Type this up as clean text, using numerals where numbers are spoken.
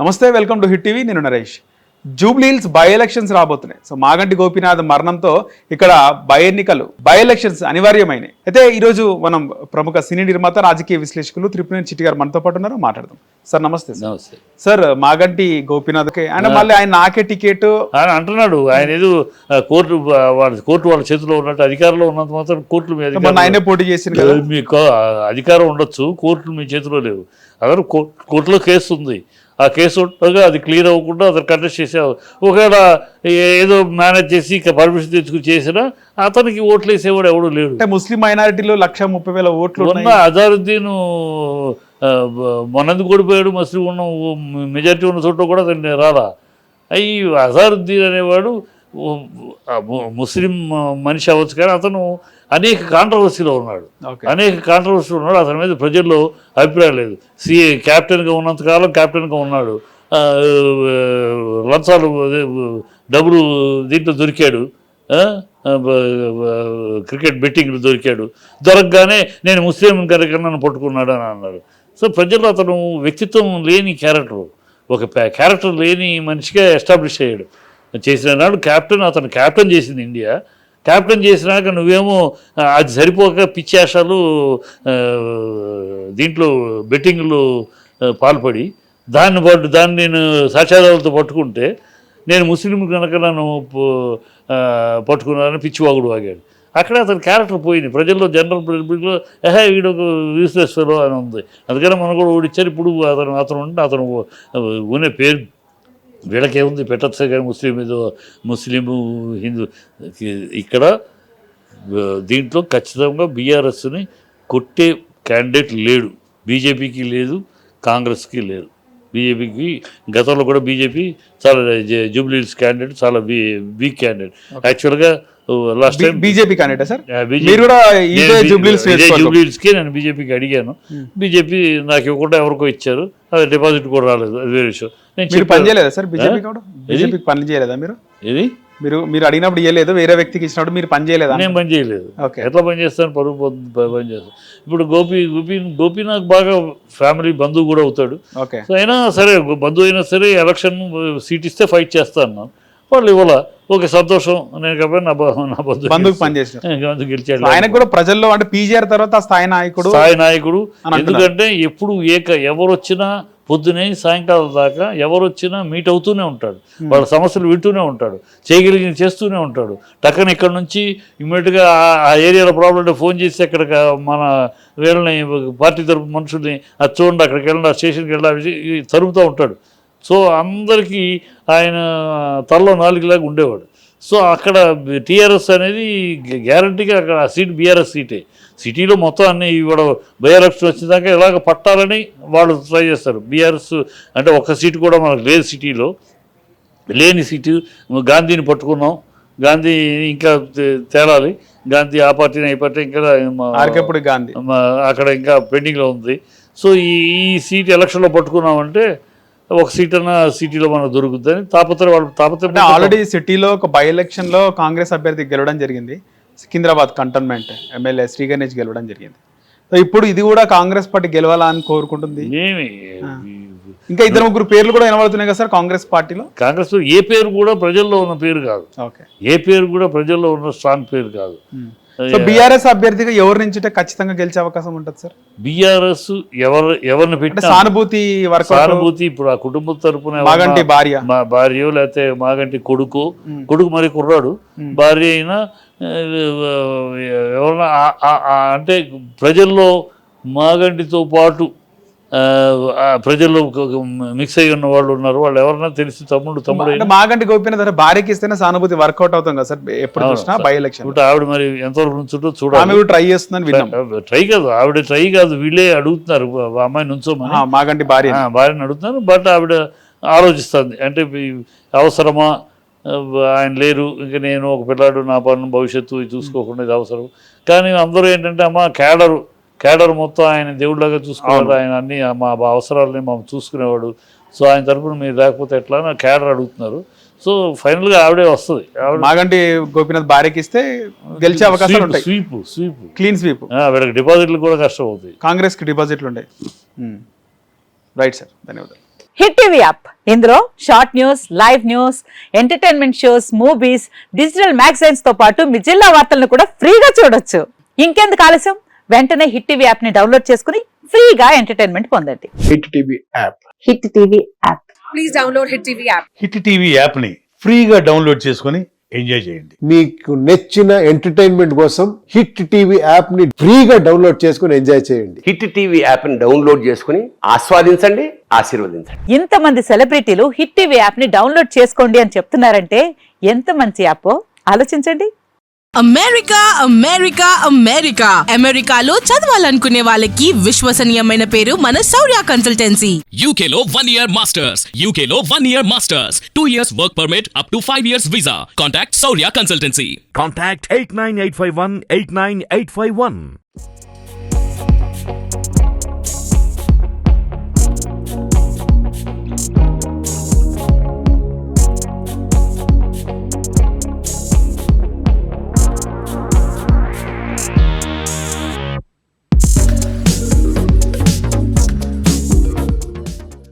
నమస్తే, welcome to hit TV. నేను Naresh. Jubilee Hills by elections రాబోతున్నాయి. సో మాగంటి గోపీనాథ్ మరణంతో ఇక్కడ బై ఎలక్షన్స్ అనివార్యమైనాయి. అయితే ఈరోజు మనం ప్రముఖ సినీ నిర్మాత, రాజకీయ విశ్లేషకులు త్రిపునేని చిట్టి గారు మనతో పాటు ఉన్నారు. మాట్లాడదాం. సార్ నమస్తే. నమస్తే సార్, మాగంటి గోపీనాథ్ ఆయన మళ్ళీ ఆయన నాకే టికెట్ ఆయన అంటున్నాడు. ఆయన ఏదో కోర్టు వాళ్ళ చేతిలో ఉన్నట్టు, అధికారంలో ఉన్నంత మాత్రం కోర్టులు మీ ఆయనే పోటీ చేసింది కదా. మీకు అధికారం ఉండొచ్చు, కోర్టులు మీ చేతిలో లేవు. అదే కోర్టులో కేసు ఉంది. ఆ కేసు ఉండగా అది క్లియర్ అవ్వకుండా అతను కంటెస్ట్ చేసావు. ఒకవేళ ఏదో మేనేజ్ చేసి పర్మిషన్ తెచ్చుకుని చేసినా అతనికి ఓట్లు వేసేవాడు ఎవడు లేడు. అంటే ముస్లిం మైనారిటీలో 130,000 ఓట్లు ఉన్న అజారుద్దీన్ మొన్నందుకు ఓడిపోయాడు. ముస్లిం ఉన్న మెజారిటీ ఉన్న చోట కూడా అతన్ని రాలా. అయ్యి అజారుద్దీన్ అనేవాడు ముస్లిం మనిషి అవ్వచ్చు, కానీ అతను అనేక కాంట్రవర్సీలో ఉన్నాడు. అతని మీద ప్రజల్లో అభిప్రాయం లేదు. క్యాప్టెన్గా ఉన్నంతకాలం క్యాప్టెన్గా ఉన్నాడు. లంచాలు డబ్బులు దీంట్లో దొరికాడు, క్రికెట్ బెట్టింగ్లు దొరకగానే నేను ముస్లిం కనుక నన్ను పట్టుకున్నాడు అని అన్నారు. సో ప్రజల్లో అతను వ్యక్తిత్వం లేని క్యారెక్టర్, ఒక క్యారెక్టర్ లేని మనిషిగా ఎస్టాబ్లిష్ అయ్యాడు. చేసిన నాడు అతను క్యాప్టెన్ చేసింది ఇండియా. క్యాప్టెన్ చేసినాక నువ్వేమో అది సరిపోక పిచ్చేషాలు దీంట్లో బెట్టింగ్లు పాల్పడి దాన్ని నేను సాక్ష్యాధారాలతో పట్టుకుంటే నేను ముస్లిం కనుక నన్ను పట్టుకున్నానని పిచ్చివాగుడు వాగాడు. అక్కడే అతని క్యారెక్టర్ పోయింది. ప్రజల్లో జనరల్ పబ్లిక్లో వీడు యూస్లెస్ ఫెలో అని ఉంది. అందుకని మనం కూడా ఓడిచ్చారు. ఇప్పుడు అతను ఉనే పేరు వీళ్ళకేముంది పెట్టచ్చు, కానీ ముస్లిము హిందూ ఇక్కడ దీంట్లో ఖచ్చితంగా బీఆర్ఎస్ని కొట్టే క్యాండిడేట్ లేడు. బీజేపీకి లేదు, కాంగ్రెస్కి లేదు. బీజేపీకి గతంలో కూడా బీజేపీ చాలా జూబ్లీహిల్స్ క్యాండిడేట్ చాలా వీక్ క్యాండిడేట్. యాక్చువల్గా last time BJP candidate sir, జూబ్లీహిల్స్కి నేను బీజేపీకి అడిగాను. బీజేపీ నాకు ఇవ్వకుండా ఎవరికో ఇచ్చారు. అది డిపాజిట్ కూడా రాలేదు, అది వేరే విషయం. నేను పని చేయలేదా సార్? బీజేపీకి పని చేయలేదా మీరు? ఇది మీరు అడిగినప్పుడు ఇవ్వలేదు, వేరే వ్యక్తికి ఇచ్చినప్పుడు మీరు పని చేయలేదా? నేను పని చేయలేదు. ఎట్లా పని చేస్తాను? పరుగు పని చేస్తాను. ఇప్పుడు గోపీనాథ్ బాగా ఫ్యామిలీ బంధువు కూడా అవుతాడు. అయినా సరే, బంధువు అయినా సరే ఎలక్షన్ సీట్ ఇస్తే ఫైట్ చేస్తా అన్నాను. వాళ్ళు ఇవ్వాల. ఓకే, సంతోషం. నేను కాబట్టి నా బంధువుకి పని చేసిన గెలిచాడు. ఆయన కూడా ప్రజల్లో అంటే పీజీఆర్ తర్వాత స్థాయి నాయకుడు. ఎందుకంటే ఎప్పుడు ఎవరు వచ్చినా పొద్దునే సాయంకాలం దాకా ఎవరు వచ్చినా మీట్ అవుతూనే ఉంటాడు. వాళ్ళ సమస్యలు వింటూనే ఉంటాడు, చేయగలిగిన చేస్తూనే ఉంటాడు. టక్కన ఇక్కడ నుంచి ఇమ్మీడియట్గా ఆ ఏరియాలో ప్రాబ్లం అంటే ఫోన్ చేసి అక్కడ మన వీళ్ళని పార్టీ తరపు మనుషుల్ని అది చూడండి, అక్కడికి వెళ్ళండి, ఆ స్టేషన్కి వెళ్ళి తరుపుతూ ఉంటాడు. సో అందరికీ ఆయన తలలో నాలుగులాగా ఉండేవాడు. సో అక్కడ టీఆర్ఎస్ అనేది గ్యారంటీగా అక్కడ ఆ సీట్ బీఆర్ఎస్ సీటే. సిటీలో మొత్తం అన్ని ఇవాళ బై ఎలక్షన్ వచ్చేదాకా ఇలాగ పట్టాలని వాళ్ళు ట్రై చేస్తారు. బీఆర్ఎస్ అంటే ఒక్క సీటు కూడా మనకు లేదు. సిటీలో లేని సీటు గాంధీని పట్టుకున్నాం. గాంధీ ఇంకా తేలాలి. గాంధీ ఆ పార్టీని ఈ పార్టీ ఇంకా గాంధీ అక్కడ ఇంకా పెండింగ్లో ఉంది. సో ఈ సీట్ ఎలక్షన్లో పట్టుకున్నామంటే ఒక సీట్ అన్న సిటీలో మనకు దొరుకుతుందని తాపత్రయం. ఆల్రెడీ సిటీలో ఒక బై ఎలక్షన్ లో కాంగ్రెస్ అభ్యర్థి గెలవడం జరిగింది. సికింద్రాబాద్ కంటోన్మెంట్ ఎమ్మెల్యే శ్రీ గణేష్ గెలవడం జరిగింది. సో ఇప్పుడు ఇది కూడా కాంగ్రెస్ పార్టీ గెలవాలా అని కోరుకుంటుంది. ఇంకా 2-3 పేర్లు కూడా వినబడుతున్నాయి కదా సార్ కాంగ్రెస్ పార్టీలో. కాంగ్రెస్ ఏ పేరు కూడా ప్రజల్లో ఉన్న పేరు కాదు. ఏ పేరు కూడా ప్రజల్లో ఉన్న స్ట్రాంగ్ పేరు కాదు. సో బీఆర్ఎస్ అభ్యర్థిగా ఎవరి నుంచి ఖచ్చితంగా గెలిచే అవకాశం ఉంటుంది సార్? బీఆర్ఎస్ ఎవరిని పెట్టి సానుభూతి ఇప్పుడు ఆ కుటుంబం తరపున మాగంటి భార్య లేకపోతే మాగంటి కొడుకు మరి కుర్రాడు భార్య అయినా ఎవరన్నా అంటే ప్రజల్లో మాగంటితో పాటు ప్రజల్లో మిక్స్ అయ్యి ఉన్న వాళ్ళు ఉన్నారు. వాళ్ళు ఎవరన్నా తెలిసి తమ్ముడు మాగంటి గోపీనాథ్ భార్యకి ఇస్తేనే సానుభూతి వర్కౌట్ అవుతుంది కదా సార్ ఎప్పుడు చూసినా బై ఎలక్షన్. ఆవిడ మరి ఎంతవరకు నుంచుంటో చూడాలి. ట్రై చేస్తుందని ట్రై కాదు వీళ్ళే అడుగుతున్నారు అమ్మాయి నుంచోమని. మాగంటి భార్యని అడుగుతున్నారు. బట్ ఆవిడ ఆలోచిస్తుంది, అంటే అవసరమా, ఆయన లేరు, ఇంకా నేను ఒక పిల్లాడు, నా పనులు భవిష్యత్తు చూసుకోకుండా ఇది అవసరం. కానీ అందరూ ఏంటంటే అమ్మ కేడర్ మొత్తం ఆయన దేవుడిలాగా చూసుకోవాలి, ఆయన అన్ని మా అవసరాలని మనం చూసుకునేవాడు. సో ఆయన తరపున మీరు లేకపోతే ఎట్లా నా కేడర్ అడుగుతున్నారు. సో ఫైనల్గా ఆవిడే వస్తుంది. మాగంటి గోపీనాథ్ భార్యకి ఇస్తే గెలిచే అవకాశాలు ఉంటాయి. Clean sweep. వీళ్ళకి డిపాజిట్లు కూడా కష్టం అవుతాయి. కాంగ్రెస్కి డిపాజిట్లు ఉంటాయి. రైట్ సార్, ధన్యవాదాలు. హిట్ టీవీ యాప్ ఇందులో short news, live news, entertainment shows, movies, digital magazines తో పాటు మీ జిల్లా వార్తలను కూడా ఫ్రీగా చూడొచ్చు. ఇంకెందుకు ఆలస్యం, వెంటనే హిట్ టీవీ యాప్ ని డౌన్లోడ్ చేసుకుని ఫ్రీగా ఎంటర్టైన్మెంట్ పొందండి. Hit TV app. Hit TV app. Please download Hit TV app. Hit TV యాప్ని ఫ్రీగా డౌన్లోడ్ చేసుకొని ఎంజాయ్ చేయండి. మీకు నచ్చిన ఎంటర్టైన్మెంట్ కోసం హిట్ టీవీ యాప్ ని ఫ్రీగా డౌన్లోడ్ చేసుకుని ఎంజాయ్ చేయండి. హిట్ టీవీ యాప్ని డౌన్లోడ్ చేసుకుని ఆస్వాదించండి, ఆశీర్వదించండి. ఇంతమంది సెలబ్రిటీలు హిట్ టీవీ యాప్ ని డౌన్లోడ్ చేసుకోండి అని చెప్తున్నారంటే ఎంత మంచి యాప్ ఆలోచించండి. అమెరికా అమెరికా అమెరికా అమెరికాలో చదవాలనుకునే వాళ్ళకి విశ్వసనీయమైన పేరు మన శౌర్య కన్సల్టెన్సీ. UK లో 1 year masters. UK లో 1 year masters. 2 years work permit up to 5 years visa. Contact Saurya Consultancy. Contact 89851 89851.